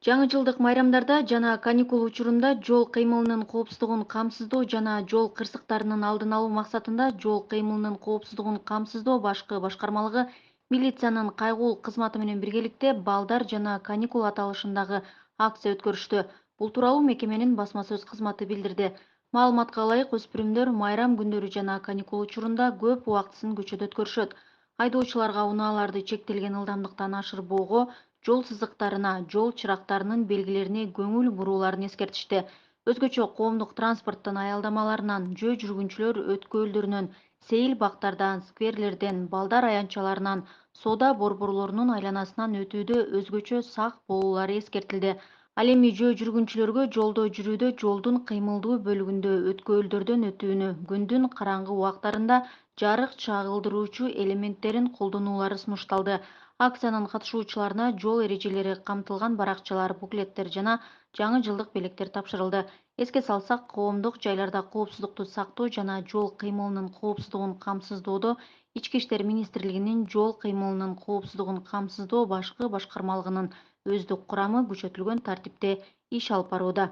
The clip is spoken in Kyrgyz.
Жаңы жылдык майрамдарда жана каникул учурунда жол кыймылынын коопсуздугун камсыздоо жана жол кырсыктарынын алдын алуу максатында жол кыймылынын коопсуздугун камсыздоо башкы башкармалыгы милициянын кайгуул кызматы менен биргеликте балдар жана каникул аталышындагы акция өткөрүштү. Бул тууралуу мекеменин басма сөз кызматы билдирди. Маалыматка ылайык, өспүрүмдөр майрам күндөрү жана каникул учурунда көп убактысын көчөдө өткөрүшөт. Айдоочуларга унааларды чектелген ылдамдыктан ашырбоого, жол сызыктарына, жол чырактарынын белгилерине көңүл бурууларын эскертишти. Өзгөчө коомдук транспорттун аялдамаларынан, жөө жүргүнчүлөр өткөлдөрүнөн, сейил бактардан, скверлерден, балдар аянтчаларынан, соода борборлорунун айланасынан өтүүдө өзгөчө сак болуулары эскертилди. Ал эми жөө жүргүнчүлөргө жолдо жүрүүдө жолдун кыймылдуу бөлүгүндө өткөлдөрдөн өтүүнү, күндүн караңгы убактарында жарык чагылдыруучу элементтерин колдонуулары сунушталды. Акциянын катышуучуларына жол эрежелери камтылган баракчалар, буклеттер жана жаңы жылдык белектер тапшырылды. Эске салсак, коомдук жайларда коопсуздукту сактоо жана жол кыймылынын коопсуздугун камсыздоодо Ички иштер министрлигинин жол кыймылынын коопсуздугун камсыздоо башкы башкармалыгынын өздүк курамы күчөтүлгөн тартипте иш алып барууда.